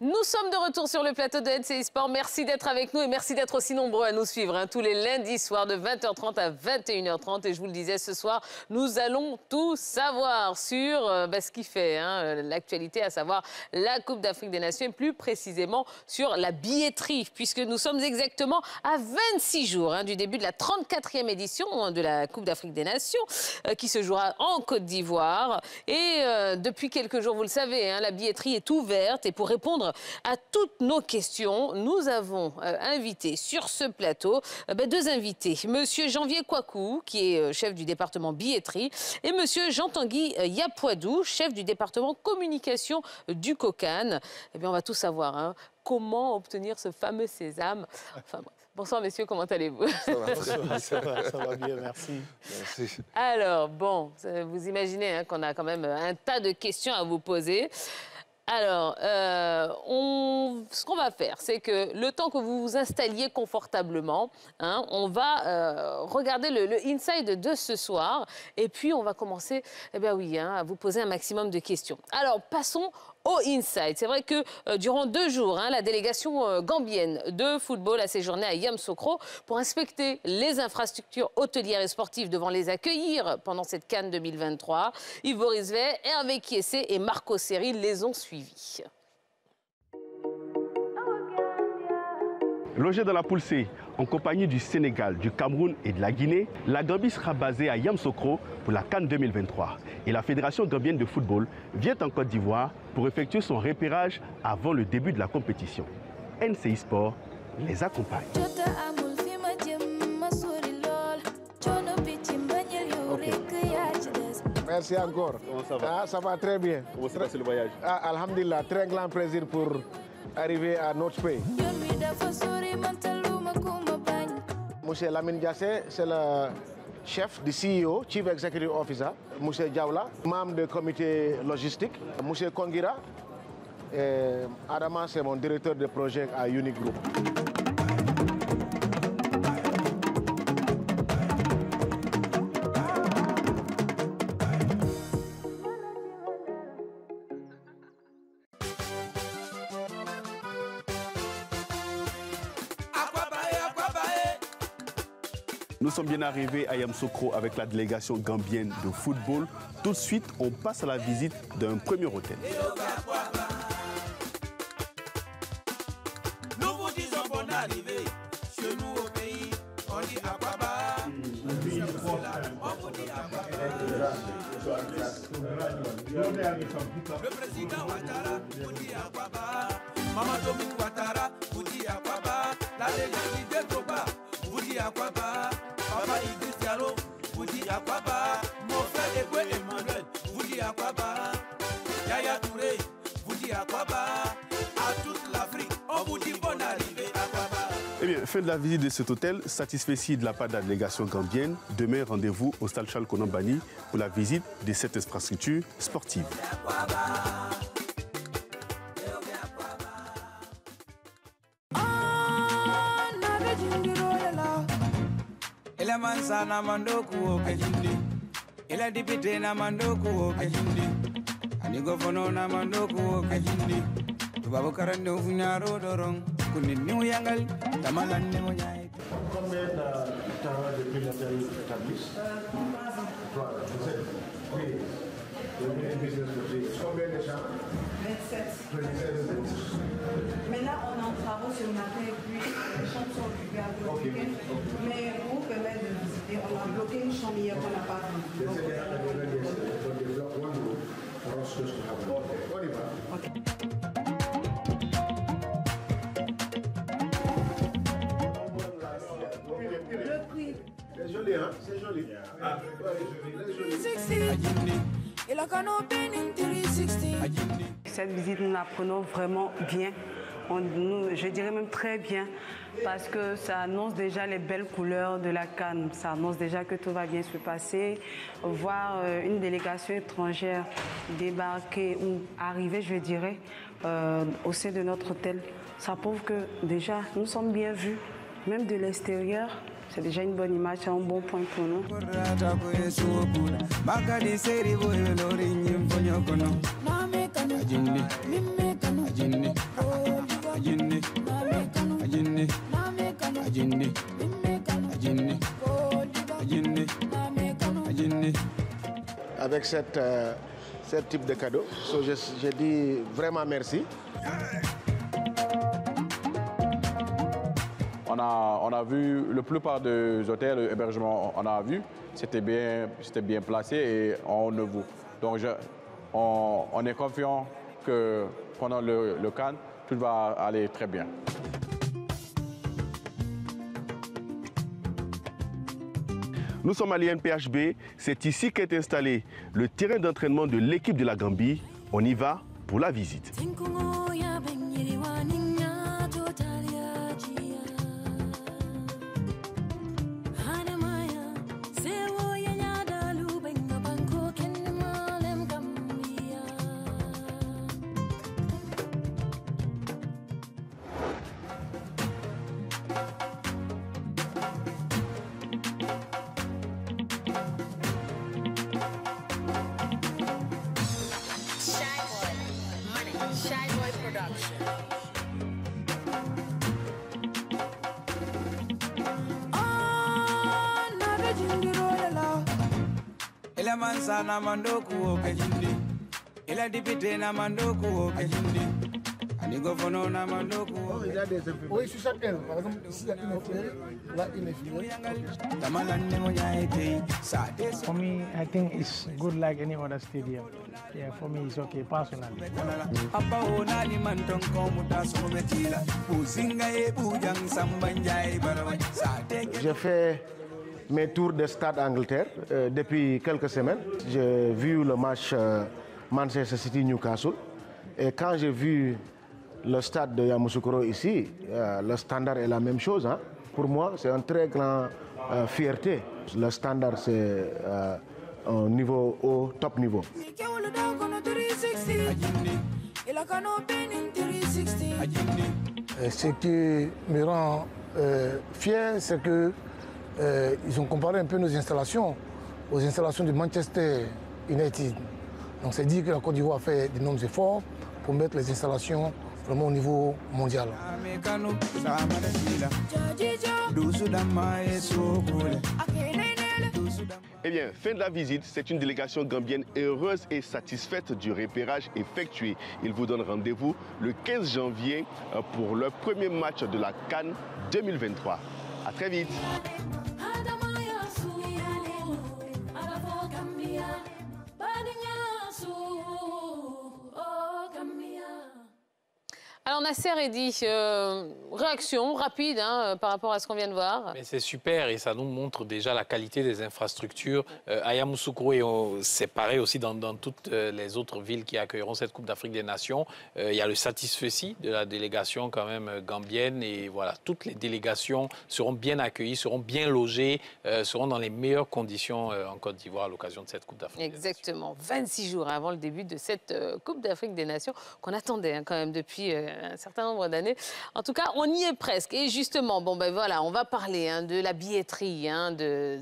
Nous sommes de retour sur le plateau de LCI Sport. Merci d'être avec nous et merci d'être aussi nombreux à nous suivre tous les lundis soirs de 20h30 à 21h30. Et je vous le disais, ce soir, nous allons tout savoir sur ce qui fait l'actualité, à savoir la Coupe d'Afrique des Nations et plus précisément sur la billetterie, puisque nous sommes exactement à 26 jours du début de la 34e édition de la Coupe d'Afrique des Nations qui se jouera en Côte d'Ivoire. Et depuis quelques jours, vous le savez, la billetterie est ouverte et pour répondre à toutes nos questions, nous avons invité sur ce plateau deux invités. Monsieur Janvier Kouakou, qui est chef du département billetterie, et monsieur Jean-Tanguy Yapouadou, chef du département communication du COCAN. Eh bien, on va tout savoir, comment obtenir ce fameux sésame. Enfin, bref. Bonsoir, messieurs, comment allez-vous? Ça va bien, merci. Merci. Alors, bon, vous imaginez qu'on a quand même un tas de questions à vous poser. Alors, ce qu'on va faire, c'est que le temps que vous vous installiez confortablement, on va regarder le inside de ce soir et puis on va commencer à vous poser un maximum de questions. Alors, passons au inside. C'est vrai que durant 2 jours, la délégation gambienne de football a séjourné à Yamoussoukro pour inspecter les infrastructures hôtelières et sportives devant les accueillir pendant cette CAN 2023. Yves Borisvet, Hervé Kiessé et Marco Seri les ont suivis. Logé dans la poule C, en compagnie du Sénégal, du Cameroun et de la Guinée, la Gambie sera basée à Yamoussoukro pour la CAN 2023. Et la Fédération gambienne de football vient en Côte d'Ivoire pour effectuer son repérage avant le début de la compétition. NCI Sport les accompagne. Okay. Merci encore. Comment ça va? Ça va très bien. Comment se passe le voyage? Alhamdulillah, très grand plaisir pour arriver à notre pays. Monsieur Lamine Diassé, c'est le chef du CEO, Chief Executive Officer. Monsieur Diawla, membre du comité logistique. Monsieur Kongira, et Adama, c'est mon directeur de projet à Unique Group. Nous sommes bien arrivés à Yamoussoukro avec la délégation gambienne de football. Tout de suite, on passe à la visite d'un premier hôtel. Nous vous disons bonne arrivée chez nous au pays. On dit Akwaba. On vous dit Akwaba. Le président Ouattara vous dit Akwaba. Maman Dominique Ouattara vous dit Akwaba. La légende de Droba vous dit Akwaba. Papa Idriss Diallo vous dit Akwaba. Mon frère Eboué Emmanuel vous dit Akwaba. Yaya Touré vous dit Akwaba. À toute l'Afrique, on vous dit bonne arrivée Akwaba. Eh bien, fin de la visite de cet hôtel, satisfait de la part de la délégation gambienne. Demain, rendez-vous au stade Charles Konan-Banny pour la visite de cette infrastructure sportive. Ela mansa na mandoku o kajindi. Ela dipite na mandoku o kajindi. Anigo fono na mandoku o kajindi. Tubabu karande ufunyaro dorong. Kunini uyangal tamalan ne monyai. Combien de temps depuis l'hôtel établi? 3 ans. Oui. Combien de chambres? 27. Mais là, on est en travaux ce matin et puis les chambres sont occupées à bloquer. Mais pour vous permettre de visiter, on a bloqué une chambre hier qu'on n'a pas vue. On y va. Le prix. C'est joli, hein? C'est joli. Ah, c'est joli. Cette visite, nous la prenons vraiment bien. Je dirais même très bien, parce que ça annonce déjà les belles couleurs de la CAN. Ça annonce déjà que tout va bien se passer. Voir une délégation étrangère débarquer ou arriver, je dirais, au sein de notre hôtel, ça prouve que déjà, nous sommes bien vus, même de l'extérieur. C'est déjà une bonne image, c'est un bon point pour nous. avec ce type de cadeau. So, je dis vraiment merci. On a vu la plupart des hôtels, hébergements, on a vu, c'était bien placé et en haut niveau. Donc on est confiant que pendant le CAN, tout va aller très bien. Nous sommes à l'INPHB, c'est ici qu'est installé le terrain d'entraînement de l'équipe de la Gambie. On y va pour la visite. Ila mansa na mandoku okejindi, ila dipite na mandoku okejindi, anigo fono na mandoku. Oui, sur chaque aile. Par exemple, ici il y a une infirmière, là une infirmière. For me, I think it's good like any other stadium. Yeah, for me, it's okay personally. J'ai fait mes tours de stade Angleterre depuis quelques semaines. J'ai vu le match Manchester City-Newcastle. Et quand j'ai vu le stade de Yamoussoukro ici, le standard est la même chose. Hein. Pour moi, c'est une très grande fierté. Le standard, c'est un niveau haut, top niveau. Ce qui me rend fier, c'est que ils ont comparé un peu nos installations aux installations de Manchester United. Donc c'est dire que la Côte d'Ivoire a fait d'énormes efforts pour mettre les installations vraiment au niveau mondial. Eh bien, fin de la visite, c'est une délégation gambienne heureuse et satisfaite du repérage effectué. Ils vous donnent rendez-vous le 15 janvier pour le premier match de la CAN 2023. À très vite. Alors Nasser Eddy, réaction rapide hein, par rapport à ce qu'on vient de voir. C'est super et ça nous montre déjà la qualité des infrastructures. À Yamoussoukro, c'est pareil aussi dans toutes les autres villes qui accueilleront cette Coupe d'Afrique des Nations. Il y a le satisfecit de la délégation quand même gambienne et voilà, toutes les délégations seront bien accueillies, seront bien logées, seront dans les meilleures conditions en Côte d'Ivoire à l'occasion de cette Coupe d'Afrique des Nations. Exactement, 26 jours avant le début de cette Coupe d'Afrique des Nations qu'on attendait hein, quand même depuis un certain nombre d'années. En tout cas, on y est presque. Et justement, bon ben voilà, on va parler hein, de la billetterie hein, de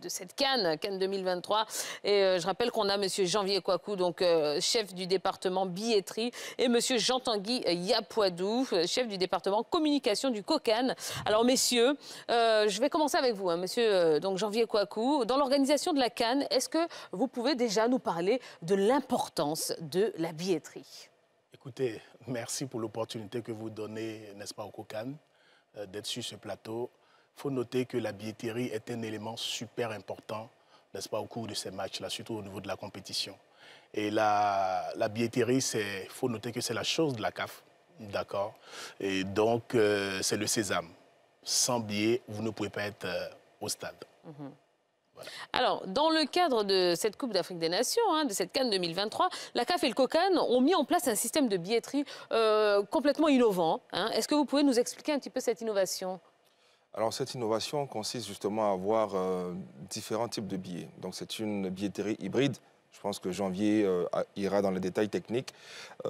cette CAN 2023. Et je rappelle qu'on a Monsieur Janvier Kouakou, donc chef du département billetterie, et Monsieur Jean-Tanguy Yapoadou, chef du département communication du COCAN. Alors messieurs, je vais commencer avec vous, hein, Monsieur donc Janvier Kouakou. Dans l'organisation de la CAN, est-ce que vous pouvez déjà nous parler de l'importance de la billetterie? Écoutez, merci pour l'opportunité que vous donnez, n'est-ce pas, au COCAN, d'être sur ce plateau. Il faut noter que la billetterie est un élément super important, n'est-ce pas, au cours de ces matchs-là, surtout au niveau de la compétition. Et la billetterie, il faut noter que c'est la chose de la CAF, d'accord? Et donc, c'est le sésame. Sans billet, vous ne pouvez pas être au stade. Voilà. Alors, dans le cadre de cette Coupe d'Afrique des Nations, hein, de cette CAN 2023, la CAF et le COCAN ont mis en place un système de billetterie complètement innovant. Hein. Est-ce que vous pouvez nous expliquer un petit peu cette innovation? Alors, cette innovation consiste justement à avoir différents types de billets. Donc, c'est une billetterie hybride. Je pense que Janvier ira dans les détails techniques.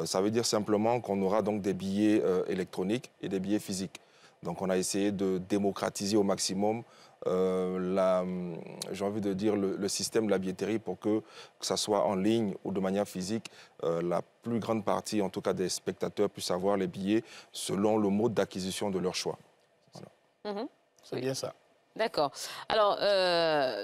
Ça veut dire simplement qu'on aura donc des billets électroniques et des billets physiques. Donc, on a essayé de démocratiser au maximum j'ai envie de dire le système de la billetterie pour que ça soit en ligne ou de manière physique, la plus grande partie, en tout cas des spectateurs, puissent avoir les billets selon le mode d'acquisition de leur choix. Voilà. C'est bien ça. D'accord. Alors,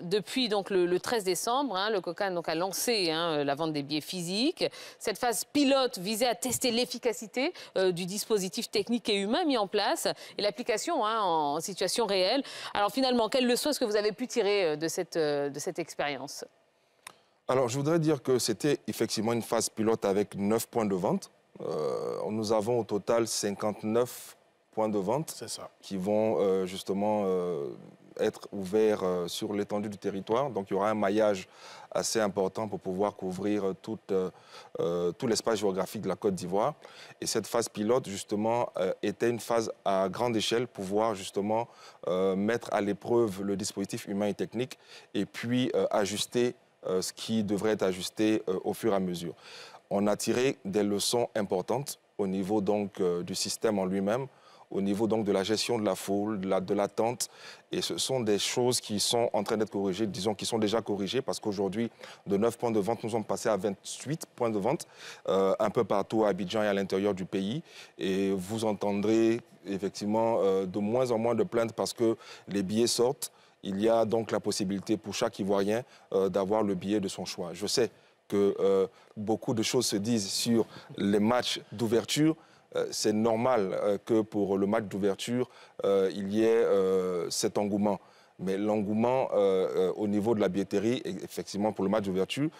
depuis donc, le 13 décembre, hein, le COCAN donc, a lancé la vente des billets physiques. Cette phase pilote visait à tester l'efficacité du dispositif technique et humain mis en place et l'application en situation réelle. Alors finalement, quelle leçon est-ce que vous avez pu tirer de cette expérience? Alors, je voudrais dire que c'était effectivement une phase pilote avec 9 points de vente. Nous avons au total 59 points de vente qui vont justement être ouverts sur l'étendue du territoire. Donc, il y aura un maillage assez important pour pouvoir couvrir tout l'espace géographique de la Côte d'Ivoire. Et cette phase pilote, justement, était une phase à grande échelle pour pouvoir, justement, mettre à l'épreuve le dispositif humain et technique et puis ajuster ce qui devrait être ajusté au fur et à mesure. On a tiré des leçons importantes au niveau donc, du système en lui-même, au niveau donc, de la gestion de la foule, de l'attente. Et ce sont des choses qui sont en train d'être corrigées, disons qui sont déjà corrigées, parce qu'aujourd'hui, de 9 points de vente, nous sommes passés à 28 points de vente, un peu partout à Abidjan et à l'intérieur du pays. Et vous entendrez effectivement de moins en moins de plaintes parce que les billets sortent. Il y a donc la possibilité pour chaque Ivoirien d'avoir le billet de son choix. Je sais que beaucoup de choses se disent sur les matchs d'ouverture. C'est normal que pour le match d'ouverture, il y ait cet engouement. Mais l'engouement au niveau de la billetterie, effectivement, pour le match d'ouverture,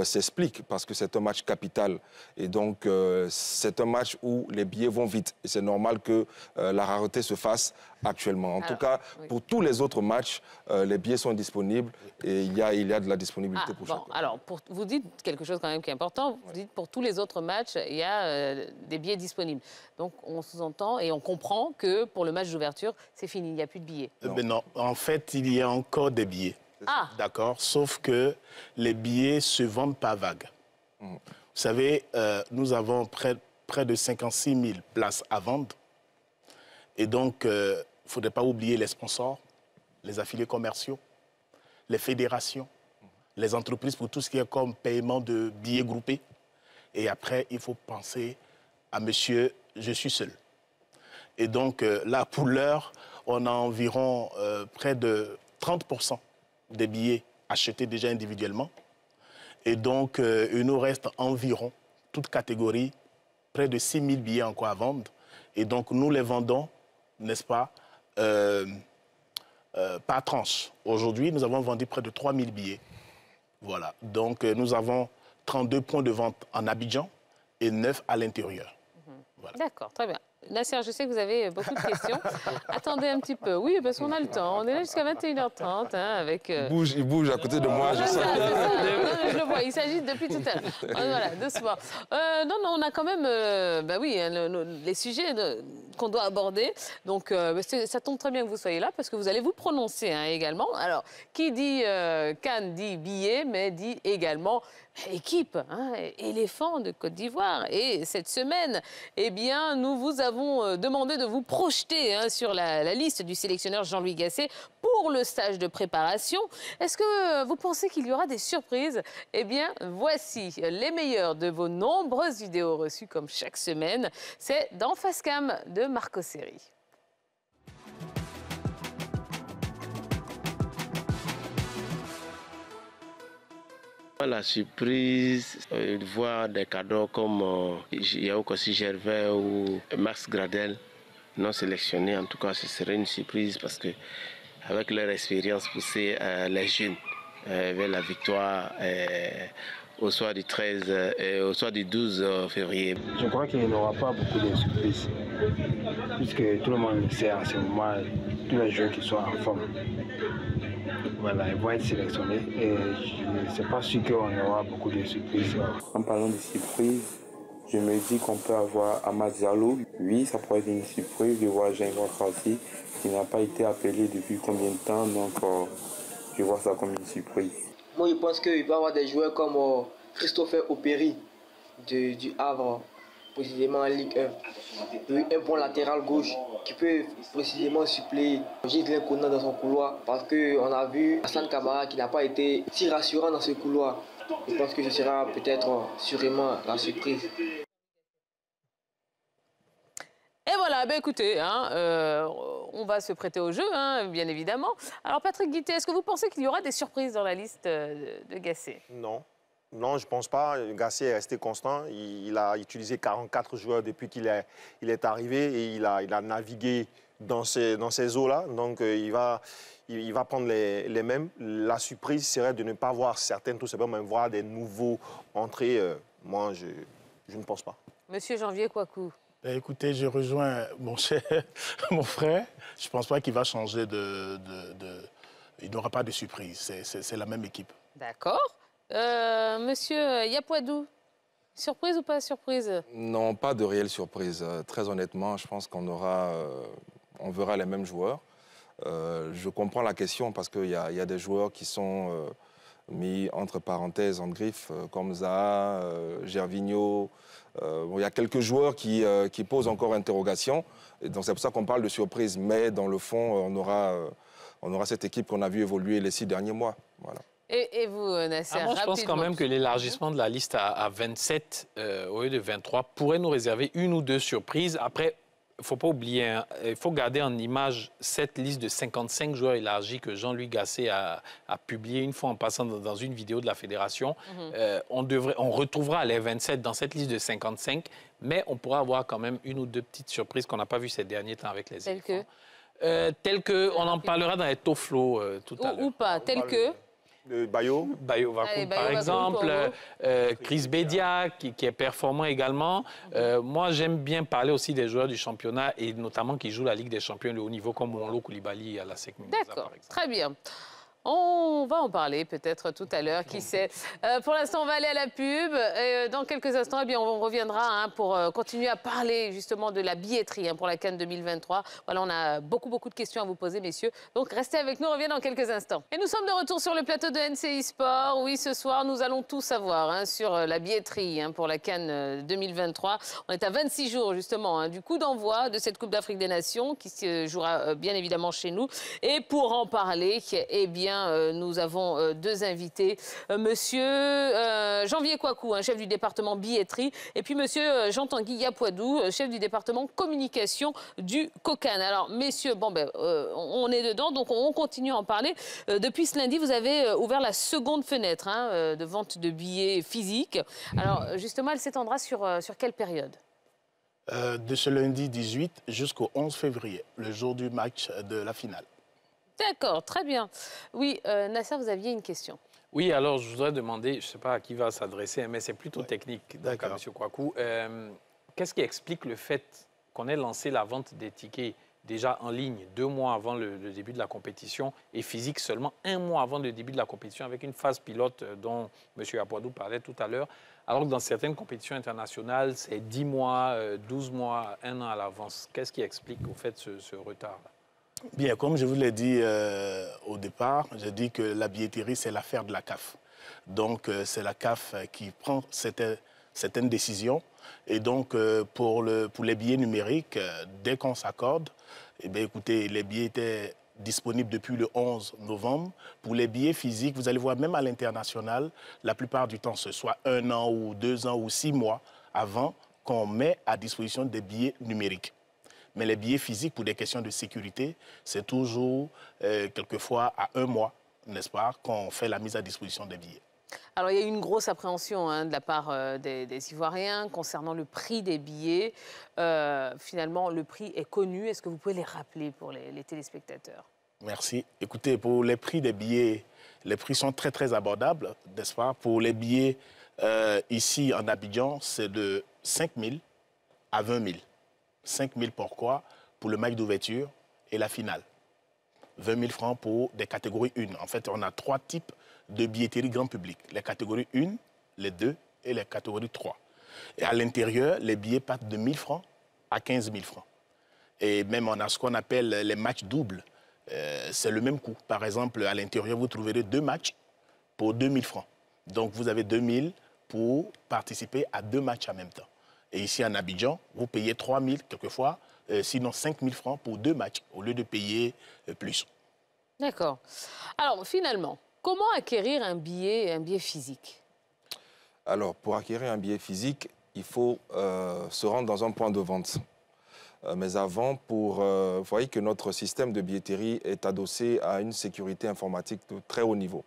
s'explique parce que c'est un match capital. Et donc, c'est un match où les billets vont vite. Et c'est normal que la rareté se fasse actuellement. En tout cas, pour tous les autres matchs, les billets sont disponibles et il y a de la disponibilité pour chacun. Alors, vous dites quelque chose quand même qui est important. Vous dites pour tous les autres matchs, il y a des billets disponibles. Donc, on sous-entend et on comprend que pour le match d'ouverture, c'est fini, il n'y a plus de billets. Non, en fait, il y a encore des billets. D'accord, sauf que les billets se vendent par vague. Vous savez, nous avons près de 56 000 places à vendre. Et donc, il ne faudrait pas oublier les sponsors, les affiliés commerciaux, les fédérations, les entreprises pour tout ce qui est comme paiement de billets groupés. Et après, il faut penser à monsieur, je suis seul. Et donc, là, pour l'heure, on a environ près de 30% des billets achetés déjà individuellement. Et donc, il nous reste environ, toute catégorie, près de 6 000 billets encore à vendre. Et donc, nous les vendons, n'est-ce pas, par tranche. Aujourd'hui, nous avons vendu près de 3 000 billets. Voilà. Donc, nous avons 32 points de vente en Abidjan et 9 à l'intérieur. Voilà. D'accord, très bien. Nasser, je sais que vous avez beaucoup de questions. Attendez un petit peu. Oui, parce qu'on a le temps. On est là jusqu'à 21h30 avec... Il bouge à côté de moi, je sais. Je le vois, il s'agite depuis tout à l'heure. Voilà, doucement. Non, on a quand même, les sujets qu'on doit aborder. Donc, ça tombe très bien que vous soyez là parce que vous allez vous prononcer également. Alors, qui dit CAN dit billet, mais dit également équipe, éléphant de Côte d'Ivoire. Et cette semaine, eh bien, nous vous avons demandé de vous projeter sur la liste du sélectionneur Jean-Louis Gasset pour le stage de préparation. Est-ce que vous pensez qu'il y aura des surprises? Eh bien, voici les meilleures de vos nombreuses vidéos reçues comme chaque semaine. C'est dans Face Cam de Marco Seri. La surprise de voir des cadeaux comme Yao Kossi Gervais ou Max Gradel non sélectionnés, en tout cas, ce serait une surprise parce que avec leur expérience poussée, les jeunes vers la victoire au soir du 13 et au soir du 12 février. Je crois qu'il n'y aura pas beaucoup de surprises puisque tout le monde sait en ce moment tous les joueurs qui sont en forme. Voilà, ils vont être sélectionnés et je ne sais pas sûr qu'on aura beaucoup de surprises. En parlant de surprises, je me dis qu'on peut avoir Amad Diallo. Oui, ça pourrait être une surprise de voir Jean Tracé qui n'a pas été appelé depuis combien de temps, donc je vois ça comme une surprise. Moi, je pense qu'il va y avoir des joueurs comme Christopher Opéry du Havre, précisément en Ligue 1. Un bon latéral gauche qui peut précisément suppléer Gislain Konan dans son couloir parce qu'on a vu Hassan Kamara qui n'a pas été si rassurant dans ce couloir. Je pense que ce sera peut-être sûrement la surprise. Et voilà, écoutez, on va se prêter au jeu, hein, bien évidemment. Alors, Patrick Guité, est-ce que vous pensez qu'il y aura des surprises dans la liste de Gasset? Non. Non, je ne pense pas. Gasset est resté constant. Il a utilisé 44 joueurs depuis qu'il est arrivé et il a navigué dans ces eaux-là. Donc, il va prendre les mêmes. La surprise serait de ne pas voir certaines, tout simplement, même voir des nouveaux entrées. Moi, je ne pense pas. Monsieur Janvier Kouakou. Écoutez, je rejoins mon frère. Je ne pense pas qu'il va changer Il n'aura pas de surprise. C'est la même équipe. D'accord. Monsieur Yapouadou, surprise ou pas surprise? Non, pas de réelle surprise. Très honnêtement, je pense qu'on verra les mêmes joueurs. Je comprends la question parce qu'il y a des joueurs qui sont mis entre parenthèses, en griffe, comme Zaha, Gervinho. Il y a quelques joueurs qui posent encore interrogation. Et donc c'est pour ça qu'on parle de surprise. Mais dans le fond, on aura cette équipe qu'on a vu évoluer les 6 derniers mois. Voilà. Et vous, Nasser, moi, je pense quand même que l'élargissement de la liste à 27 au lieu de 23 pourrait nous réserver 1 ou 2 surprises. Après, il ne faut pas oublier, hein, il faut garder en image cette liste de 55 joueurs élargis que Jean-Louis Gasset a publié une fois en passant dans une vidéo de la Fédération. On retrouvera les 27 dans cette liste de 55, mais on pourra avoir quand même 1 ou 2 petites surprises qu'on n'a pas vues ces derniers temps avec les éléphants. Telles que, on en parlera dans les Toflo tout à l'heure. Ou pas, telles que... Bayo Vakoum, par exemple, Chris Bédia, qui est performant également. Moi, j'aime bien parler aussi des joueurs du championnat et notamment qui jouent la Ligue des Champions de haut niveau, comme Onlo Koulibaly à la SEC Mimosa. D'accord, très bien. On va en parler peut-être tout à l'heure, qui sait. Pour l'instant, on va aller à la pub. Dans quelques instants, eh bien, on reviendra pour continuer à parler justement de la billetterie pour la CAN 2023. Voilà, on a beaucoup de questions à vous poser, messieurs. Donc, restez avec nous, on revient dans quelques instants. Et nous sommes de retour sur le plateau de NCI Sport. Oui, ce soir, nous allons tout savoir sur la billetterie pour la CAN 2023. On est à 26 jours, justement, du coup d'envoi de cette Coupe d'Afrique des Nations qui se jouera bien évidemment chez nous. Et pour en parler, eh bien, nous avons 2 invités. Monsieur Janvier Kouakou, chef du département billetterie, et puis monsieur Jean-Tanguy Yapouadou, chef du département communication du COCAN. Alors, messieurs, on est dedans, donc on continue à en parler. Depuis ce lundi, vous avez ouvert la seconde fenêtre de vente de billets physiques. Alors, justement, elle s'étendra sur quelle période? De ce lundi 18 jusqu'au 11 février, le jour du match de la finale. D'accord, très bien. Oui, Nasser, vous aviez une question. Oui, alors je voudrais demander, je ne sais pas à qui va s'adresser, mais c'est plutôt technique, donc à M. Kouakou. Qu'est-ce qui explique le fait qu'on ait lancé la vente des tickets déjà en ligne 2 mois avant le début de la compétition et physique seulement 1 mois avant le début de la compétition avec une phase pilote dont M. Yapouadou parlait tout à l'heure, alors que dans certaines compétitions internationales, c'est 10 mois, 12 mois, 1 an à l'avance. Qu'est-ce qui explique au fait ce retard-là? Bien, comme je vous l'ai dit au départ, j'ai dit que la billetterie, c'est l'affaire de la CAF. Donc, c'est la CAF qui prend certaines décisions. Et donc, pour les billets numériques, dès qu'on s'accorde, eh bien, écoutez, les billets étaient disponibles depuis le 11 novembre. Pour les billets physiques, vous allez voir, même à l'international, la plupart du temps, ce soit 1 an ou 2 ans ou 6 mois avant qu'on met à disposition des billets numériques. Mais les billets physiques, pour des questions de sécurité, c'est toujours quelquefois à 1 mois, n'est-ce pas, qu'on fait la mise à disposition des billets. Alors, il y a eu une grosse appréhension de la part des Ivoiriens concernant le prix des billets. Finalement, le prix est connu. Est-ce que vous pouvez les rappeler pour les téléspectateurs? Merci. Écoutez, pour les prix des billets, les prix sont très, très abordables, n'est-ce pas? Pour les billets ici en Abidjan, c'est de 5 000 à 20 000. 5 000 pourquoi? Pour le match d'ouverture et la finale. 20 000 francs pour des catégories 1. En fait, on a 3 types de billetterie grand public. Les catégories 1, les 2 et les catégories 3. Et à l'intérieur, les billets partent de 1 000 francs à 15 000 francs. Et même on a ce qu'on appelle les matchs doubles. C'est le même coût. Par exemple, à l'intérieur, vous trouverez 2 matchs pour 2 000 francs. Donc, vous avez 2 000 pour participer à 2 matchs en même temps. Et ici, en Abidjan, vous payez 3 000, quelquefois, sinon 5 000 francs pour 2 matchs, au lieu de payer plus. D'accord. Alors, finalement, comment acquérir un billet physique? Alors, pour acquérir un billet physique, il faut se rendre dans un point de vente. Mais avant, vous voyez que notre système de billetterie est adossé à une sécurité informatique de très haut niveau.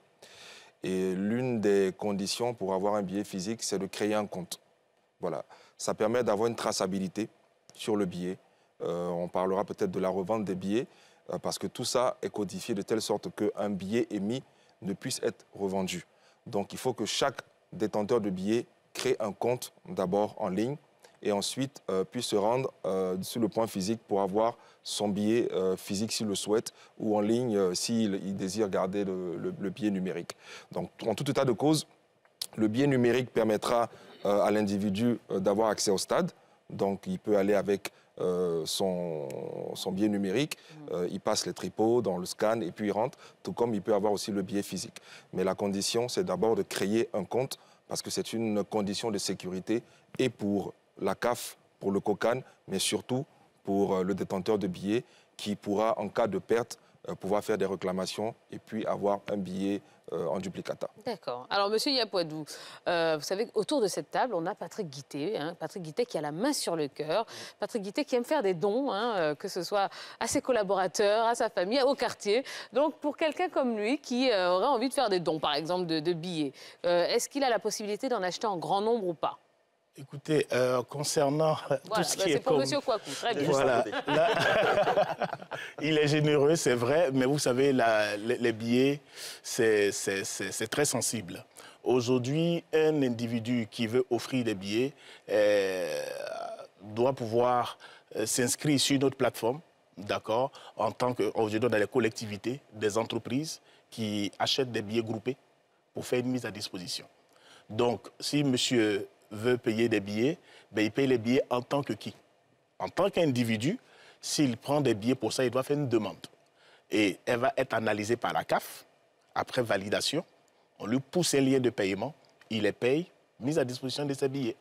Et l'une des conditions pour avoir un billet physique, c'est de créer un compte. Voilà. Ça permet d'avoir une traçabilité sur le billet. On parlera peut-être de la revente des billets, parce que tout ça est codifié de telle sorte qu'un billet émis ne puisse être revendu. Donc il faut que chaque détenteur de billets crée un compte d'abord en ligne et ensuite puisse se rendre sur le point physique pour avoir son billet physique s'il le souhaite ou en ligne s'il désire garder le billet numérique. Donc en tout état de cause, le billet numérique permettra à l'individu d'avoir accès au stade. Donc il peut aller avec son billet numérique, il passe les tripots dans le scan et puis il rentre, tout comme il peut avoir aussi le billet physique. Mais la condition, c'est d'abord de créer un compte parce que c'est une condition de sécurité et pour la CAF, pour le COCAN, mais surtout pour le détenteur de billets qui pourra, en cas de perte, pouvoir faire des réclamations et puis avoir un billet en duplicata. D'accord. Alors, Monsieur Yapoadou, vous savez, autour de cette table, on a Patrick Guittet, Patrick Guittet qui a la main sur le cœur, Patrick Guittet qui aime faire des dons, que ce soit à ses collaborateurs, à sa famille, au quartier. Donc, pour quelqu'un comme lui qui aurait envie de faire des dons, par exemple, de billets, est-ce qu'il a la possibilité d'en acheter en grand nombre ou pas? Écoutez, concernant tout ce qui est pour comme... Monsieur Kouakou, très bien. Voilà. Il est généreux, c'est vrai, mais vous savez, les billets, c'est très sensible. Aujourd'hui, un individu qui veut offrir des billets doit pouvoir s'inscrire sur notre plateforme, d'accord, en tant que, aujourd'hui, dans les collectivités, des entreprises qui achètent des billets groupés pour faire une mise à disposition. Donc, si monsieur veut payer des billets, ben, il paye les billets en tant que qui? En tant qu'individu, s'il prend des billets pour ça, il doit faire une demande. Et elle va être analysée par la CAF. Après validation, on lui pousse un lien de paiement, il les paye, mise à disposition de ses billets.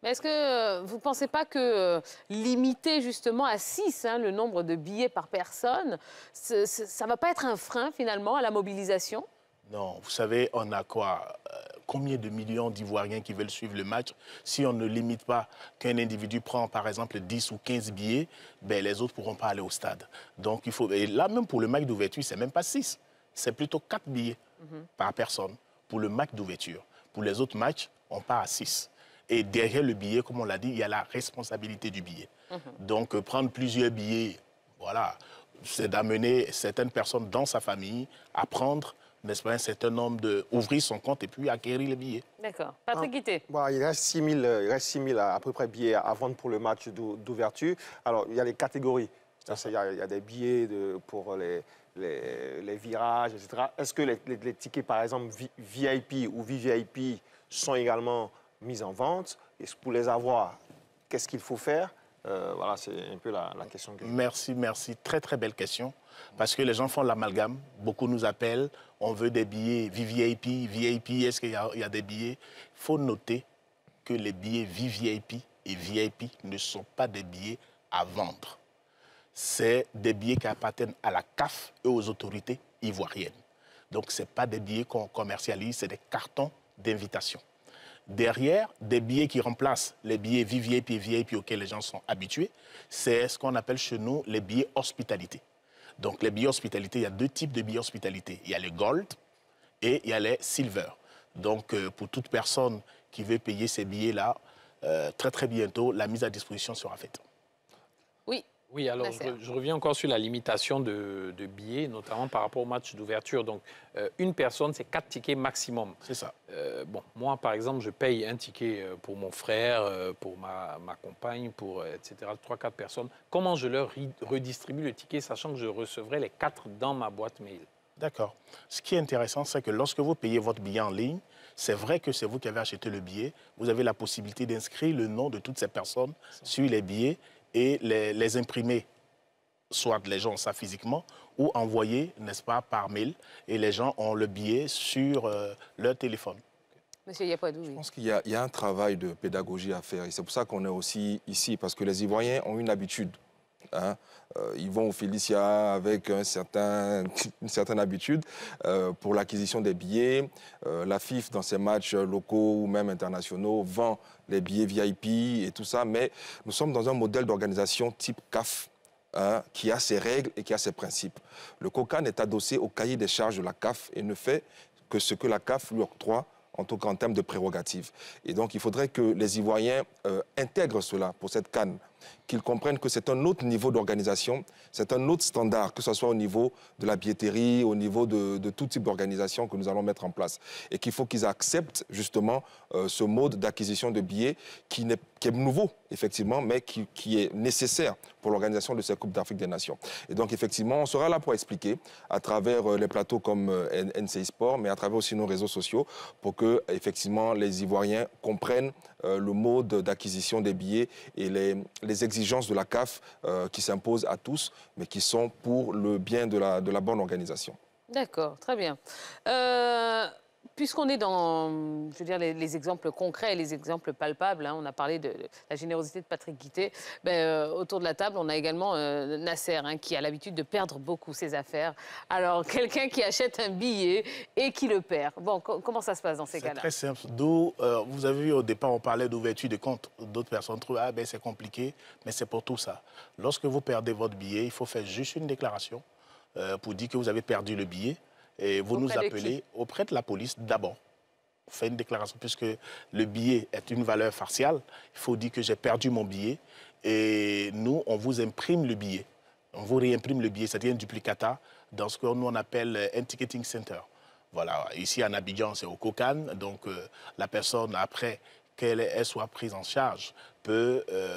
Mais est-ce que vous ne pensez pas que limiter justement à 6 le nombre de billets par personne, ça ne va pas être un frein finalement à la mobilisation? Non, vous savez, on a quoi? Combien de millions d'Ivoiriens qui veulent suivre le match? Si on ne limite pas qu'un individu prend par exemple 10 ou 15 billets, ben, les autres ne pourront pas aller au stade. Donc il faut... Et là, même pour le match d'ouverture, ce n'est même pas 6. C'est plutôt 4 billets par personne pour le match d'ouverture. Pour les autres matchs, on part à 6. Et derrière le billet, comme on l'a dit, il y a la responsabilité du billet. Donc prendre plusieurs billets, voilà, c'est d'amener certaines personnes dans sa famille à prendre, n'est-ce pas, un certain nombre d'ouvrir son compte et puis acquérir les billets. D'accord. Patrick Guittet. Bon, il reste 6 000 à peu près billets à vendre pour le match d'ouverture. Alors, il y a les catégories. Il y a des billets pour les virages, etc. Est-ce que les tickets, par exemple, VIP ou VVIP sont également mis en vente? Et pour les avoir, qu'est-ce qu'il faut faire? Voilà, c'est un peu la question. Merci, merci. Très, très belle question. Parce que les gens font l'amalgame. Beaucoup nous appellent. On veut des billets VVIP, VIP. Est-ce qu'il y a des billets? Il faut noter que les billets VVIP et VIP ne sont pas des billets à vendre. C'est des billets qui appartiennent à la CAF et aux autorités ivoiriennes. Donc, ce n'est pas des billets qu'on commercialise, c'est des cartons d'invitation. Derrière, des billets qui remplacent les billets VVIP et VIP auxquels les gens sont habitués, c'est ce qu'on appelle chez nous les billets hospitalité. Donc, les billets hospitalité, il y a 2 types de billets hospitalité. Il y a les gold et il y a les silver. Donc, pour toute personne qui veut payer ces billets-là, très, très bientôt, la mise à disposition sera faite. Oui. Oui, alors je reviens encore sur la limitation de billets, notamment par rapport au match d'ouverture. Donc, une personne, c'est 4 tickets maximum. C'est ça. Bon, moi, par exemple, je paye un ticket pour mon frère, pour ma compagne, pour etc. 3-4 personnes. Comment je leur redistribue le ticket, sachant que je recevrai les 4 dans ma boîte mail? D'accord. Ce qui est intéressant, c'est que lorsque vous payez votre billet en ligne, c'est vrai que c'est vous qui avez acheté le billet. Vous avez la possibilité d'inscrire le nom de toutes ces personnes sur les billets et les imprimer, soit les gens ça physiquement, ou envoyer, n'est-ce pas, par mail. Et les gens ont le billet sur leur téléphone. Monsieur Yapoadou, Je pense qu'il y a un travail de pédagogie à faire. Et c'est pour ça qu'on est aussi ici, parce que les Ivoiriens ont une habitude. Hein. Ils vont au Félicia avec une certaine habitude pour l'acquisition des billets. La FIF, dans ses matchs locaux ou même internationaux, vend les billets VIP et tout ça. Mais nous sommes dans un modèle d'organisation type CAF, hein, qui a ses règles et qui a ses principes. Le COCAN est adossé au cahier des charges de la CAF et ne fait que ce que la CAF lui octroie, en tout cas en termes de prérogatives. Et donc, il faudrait que les Ivoiriens intègrent cela pour cette CAN, qu'ils comprennent que c'est un autre niveau d'organisation, c'est un autre standard, que ce soit au niveau de la billetterie, au niveau de tout type d'organisation que nous allons mettre en place. Et qu'il faut qu'ils acceptent justement ce mode d'acquisition de billets qui est nouveau, effectivement, mais qui est nécessaire pour l'organisation de ces Coupes d'Afrique des Nations. Et donc, effectivement, on sera là pour expliquer à travers les plateaux comme NCI Sport, mais à travers aussi nos réseaux sociaux, pour que, effectivement, les Ivoiriens comprennent le mode d'acquisition des billets et les exigences de la CAF qui s'imposent à tous, mais qui sont pour le bien de la bonne organisation. D'accord, très bien. Puisqu'on est dans, je veux dire, les exemples concrets, les exemples palpables, hein, on a parlé de la générosité de Patrick Guité, autour de la table, on a également Nasser, hein, qui a l'habitude de perdre beaucoup ses affaires. Alors, quelqu'un qui achète un billet et qui le perd. Bon, comment ça se passe dans ces cas-là? C'est très simple. D'où, vous avez vu au départ, on parlait d'ouverture de compte. D'autres personnes trouvent, ah ben c'est compliqué, mais c'est pour tout ça. Lorsque vous perdez votre billet, il faut faire juste une déclaration pour dire que vous avez perdu le billet. Et vous nous appelez auprès de la police d'abord. On fait une déclaration, puisque le billet est une valeur faciale. Il faut dire que j'ai perdu mon billet. Et nous, on vous imprime le billet. On vous réimprime le billet, c'est-à-dire un duplicata, dans ce que nous on appelle un ticketing center. Voilà, ici en Abidjan, c'est au COCAN. Donc la personne, après qu'elle soit prise en charge,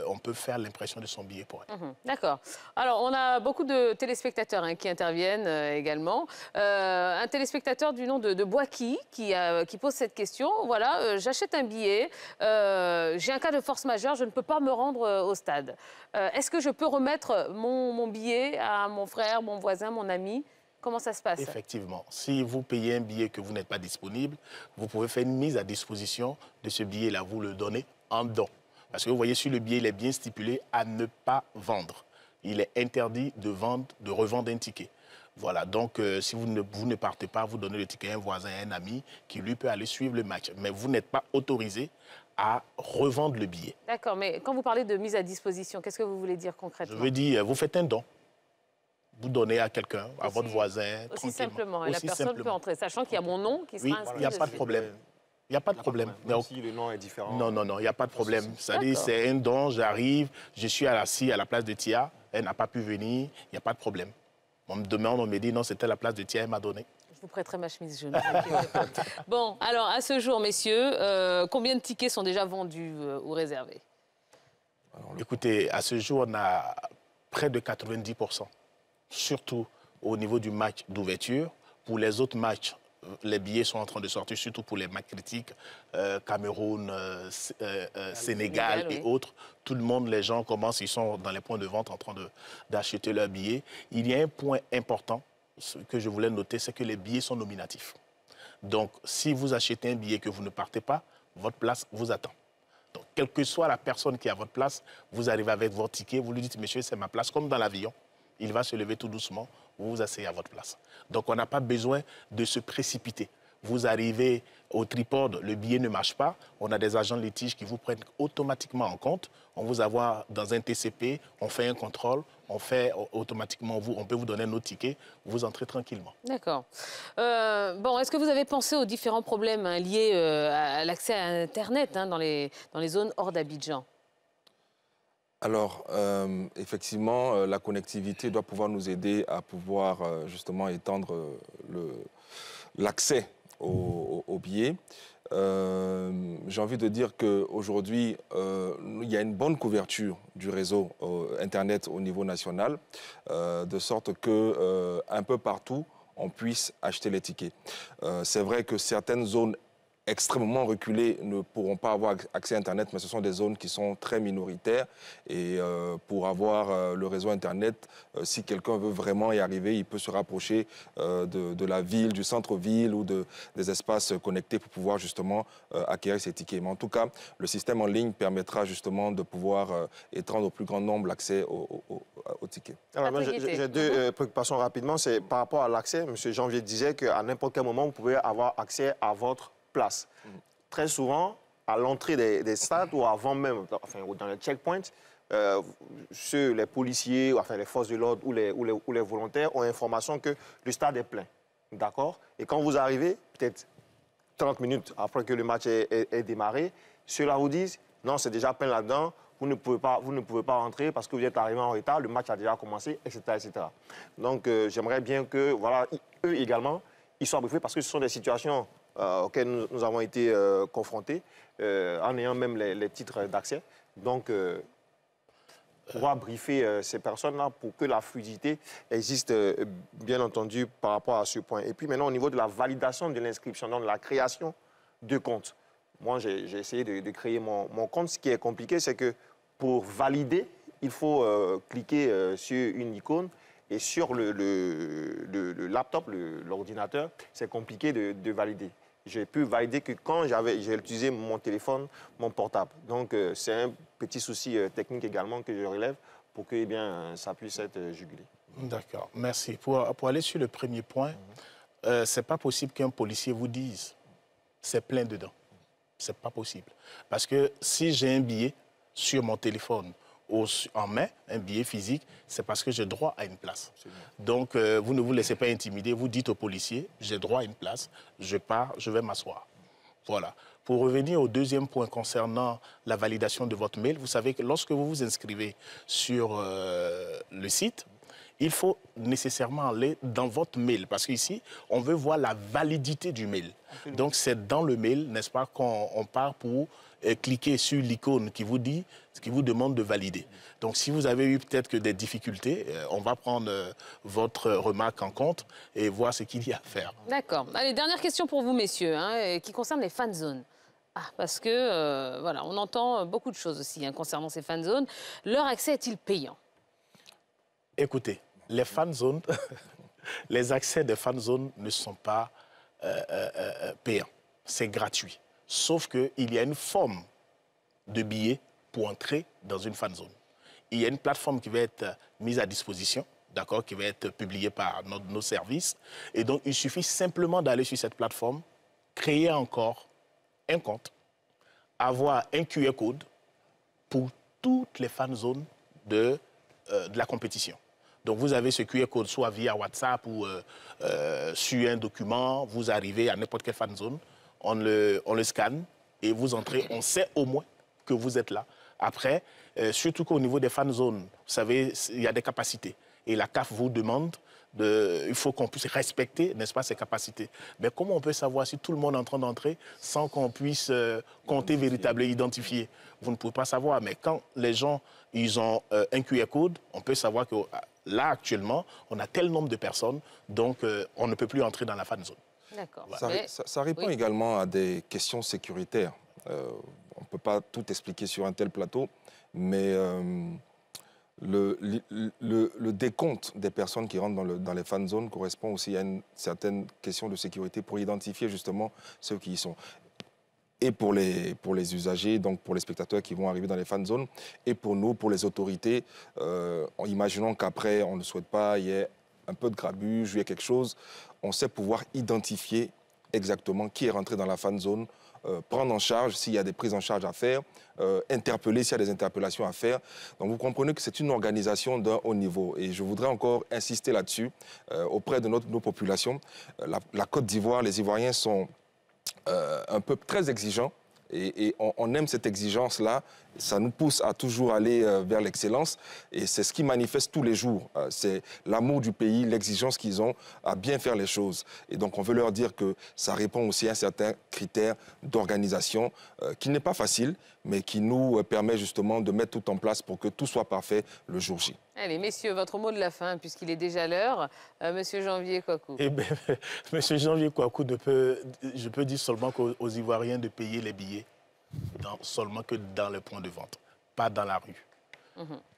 on peut faire l'impression de son billet pour elle. D'accord. Alors, on a beaucoup de téléspectateurs qui interviennent également. Un téléspectateur du nom de Boaki qui pose cette question. Voilà, j'achète un billet, j'ai un cas de force majeure, je ne peux pas me rendre au stade. Est-ce que je peux remettre mon billet à mon frère, mon voisin, mon ami ? Comment ça se passe? Effectivement. Si vous payez un billet que vous n'êtes pas disponible, vous pouvez faire une mise à disposition de ce billet-là. Vous le donnez en don. Parce que vous voyez, sur le billet, il est bien stipulé à ne pas vendre. Il est interdit de revendre un ticket. Voilà, donc si vous ne partez pas, vous donnez le ticket à un voisin, à un ami qui, lui, peut aller suivre le match. Mais vous n'êtes pas autorisé à revendre le billet. D'accord, mais quand vous parlez de mise à disposition, qu'est-ce que vous voulez dire concrètement? Je veux dire, vous faites un don. Vous donnez à quelqu'un, à votre voisin, aussi simplement. Et la personne peut entrer, sachant qu'il y a mon nom qui sera inscrit. Il n'y a pas de problème. Il n'y a pas de problème. Même si le nom est différent. Non, non, non, il n'y a pas de problème. C'est-à-dire, c'est un don, j'arrive, je suis assis à la place de Tia, elle n'a pas pu venir, il n'y a pas de problème. On me demande, on me dit, non, c'était la place de Tia, elle m'a donné. Je vous prêterai ma chemise jaune. Bon, alors, à ce jour, messieurs, combien de tickets sont déjà vendus ou réservés? Écoutez, à ce jour, on a près de 90%. Surtout au niveau du match d'ouverture. Pour les autres matchs, les billets sont en train de sortir, surtout pour les matchs critiques, Cameroun, Sénégal et autres. Tout le monde, les gens commencent, ils sont dans les points de vente en train d'acheter leurs billets. Il y a un point important que je voulais noter, c'est que les billets sont nominatifs. Donc, si vous achetez un billet que vous ne partez pas, votre place vous attend. Donc, quelle que soit la personne qui est à votre place, vous arrivez avec votre ticket, vous lui dites, monsieur, c'est ma place, comme dans l'avion. Il va se lever tout doucement, vous vous asseyez à votre place. Donc, on n'a pas besoin de se précipiter. Vous arrivez au tripode, le billet ne marche pas, on a des agents de litige qui vous prennent automatiquement en compte. On vous envoie dans un TCP, on fait un contrôle, on fait automatiquement, on peut vous donner nos tickets, vous entrez tranquillement. D'accord. Bon, est-ce que vous avez pensé aux différents problèmes liés à l'accès à Internet dans les zones hors d'Abidjan? Alors, effectivement, la connectivité doit pouvoir nous aider à pouvoir justement étendre l'accès aux billets. J'ai envie de dire qu'aujourd'hui, il y a une bonne couverture du réseau Internet au niveau national, de sorte qu'un peu partout, on puisse acheter les tickets. C'est vrai que certaines zones extrêmement reculés ne pourront pas avoir accès à Internet, mais ce sont des zones qui sont très minoritaires. Et pour avoir le réseau Internet, si quelqu'un veut vraiment y arriver, il peut se rapprocher de la ville, du centre-ville ou des espaces connectés pour pouvoir justement acquérir ces tickets. Mais en tout cas, le système en ligne permettra justement de pouvoir étendre au plus grand nombre l'accès aux tickets. Alors, j'ai deux préoccupations rapidement. C'est par rapport à l'accès. M. Janvier disait qu'à n'importe quel moment, vous pouvez avoir accès à votre place. Très souvent, à l'entrée des stades ou avant même, enfin, dans les checkpoints, les policiers, enfin les forces de l'ordre ou les volontaires ont information que le stade est plein. D'accord? Et quand vous arrivez, peut-être 30 minutes après que le match est démarré, ceux-là vous disent non, c'est déjà plein là-dedans, vous ne pouvez pas rentrer parce que vous êtes arrivé en retard, le match a déjà commencé, etc. etc. Donc j'aimerais bien que, voilà, eux également, ils soient briefés parce que ce sont des situations auxquelles nous avons été confrontés, en ayant même les titres d'accès. Donc, pouvoir briefer ces personnes-là pour que la fluidité existe, bien entendu, par rapport à ce point. Et puis maintenant, au niveau de la validation de l'inscription, donc de la création de compte. Moi, j'ai essayé de créer mon compte. Ce qui est compliqué, c'est que pour valider, il faut cliquer sur une icône. Et sur le laptop, l'ordinateur, c'est compliqué de valider. J'ai pu valider que quand j'ai utilisé mon téléphone, mon portable. Donc, c'est un petit souci technique également que je relève pour que ça puisse être jugulé. D'accord, merci. Pour aller sur le premier point, ce n'est pas possible qu'un policier vous dise « c'est plein dedans ». Ce n'est pas possible. Parce que si j'ai un billet sur mon téléphone en main, un billet physique, c'est parce que j'ai droit à une place. Donc, vous ne vous laissez pas intimider. Vous dites au policier, j'ai droit à une place, je pars, je vais m'asseoir. Voilà. Pour revenir au deuxième point concernant la validation de votre mail, vous savez que lorsque vous vous inscrivez sur le site, il faut nécessairement aller dans votre mail. Parce qu'ici, on veut voir la validité du mail. Donc, c'est dans le mail, n'est-ce pas, qu'on part pour cliquer sur l'icône qui vous demande de valider. Donc, si vous avez eu peut-être que des difficultés, on va prendre votre remarque en compte et voir ce qu'il y a à faire. D'accord. Allez, dernière question pour vous, messieurs, qui concerne les fan zones. Parce que, voilà, on entend beaucoup de choses aussi concernant ces fan zones. Leur accès est-il payant? Écoutez, les fan zones, les accès des fan zones ne sont pas payants. C'est gratuit. Sauf qu'il y a une forme de billet pour entrer dans une fan zone. Il y a une plateforme qui va être mise à disposition, d'accord, qui va être publiée par nos services. Et donc, il suffit simplement d'aller sur cette plateforme, créer encore un compte, avoir un QR code pour toutes les fan zones de la compétition. Donc, vous avez ce QR code soit via WhatsApp ou sur un document, vous arrivez à n'importe quelle fan zone, on le scanne et vous entrez, on sait au moins que vous êtes là. Après, surtout qu'au niveau des fan zones, vous savez, il y a des capacités. Et la CAF vous demande, il faut qu'on puisse respecter, n'est-ce pas, ces capacités. Mais comment on peut savoir si tout le monde est en train d'entrer sans qu'on puisse compter véritablement, identifier? Vous ne pouvez pas savoir. Mais quand les gens, ils ont un QR code, on peut savoir que là, actuellement, on a tel nombre de personnes, donc on ne peut plus entrer dans la fan zone. D'accord. Ça répond également à des questions sécuritaires. On ne peut pas tout expliquer sur un tel plateau, mais le décompte des personnes qui rentrent dans les fan zones correspond aussi à une certaine question de sécurité pour identifier justement ceux qui y sont. Et pour les usagers, donc pour les spectateurs qui vont arriver dans les fan zones, et pour nous, pour les autorités, imaginons qu'après, on ne souhaite pas, il y ait un peu de grabuge, il y ait quelque chose, on sait pouvoir identifier exactement qui est rentré dans la fan zone, prendre en charge s'il y a des prises en charge à faire, interpeller s'il y a des interpellations à faire. Donc vous comprenez que c'est une organisation d'un haut niveau. Et je voudrais encore insister là-dessus auprès de nos populations. La Côte d'Ivoire, les Ivoiriens sont un peuple très exigeant. Et on aime cette exigence-là Ça nous pousse à toujours aller vers l'excellence et c'est ce qui manifeste tous les jours. C'est l'amour du pays, l'exigence qu'ils ont à bien faire les choses. Et donc on veut leur dire que ça répond aussi à certains critères d'organisation qui n'est pas facile, mais qui nous permet justement de mettre tout en place pour que tout soit parfait le jour J. Allez, messieurs, votre mot de la fin, puisqu'il est déjà l'heure. Monsieur Janvier Kouakou. Eh bien, Monsieur Janvier Kouakou, je peux dire seulement aux Ivoiriens de payer les billets seulement que dans le point de vente, pas dans la rue.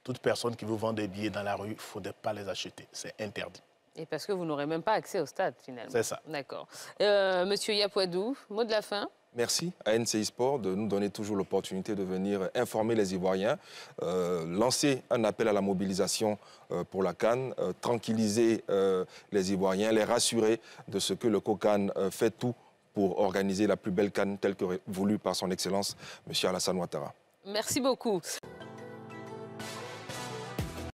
Toute personne qui vous vend des billets dans la rue, il ne faudrait pas les acheter. C'est interdit. Et parce que vous n'aurez même pas accès au stade, finalement. C'est ça. D'accord. Monsieur Yapoadou, mot de la fin. Merci à NCI Sport de nous donner toujours l'opportunité de venir informer les Ivoiriens, lancer un appel à la mobilisation pour la CAN, tranquilliser les Ivoiriens, les rassurer de ce que le COCAN fait tout pour organiser la plus belle CAN telle que voulue par son Excellence, M. Alassane Ouattara. Merci beaucoup.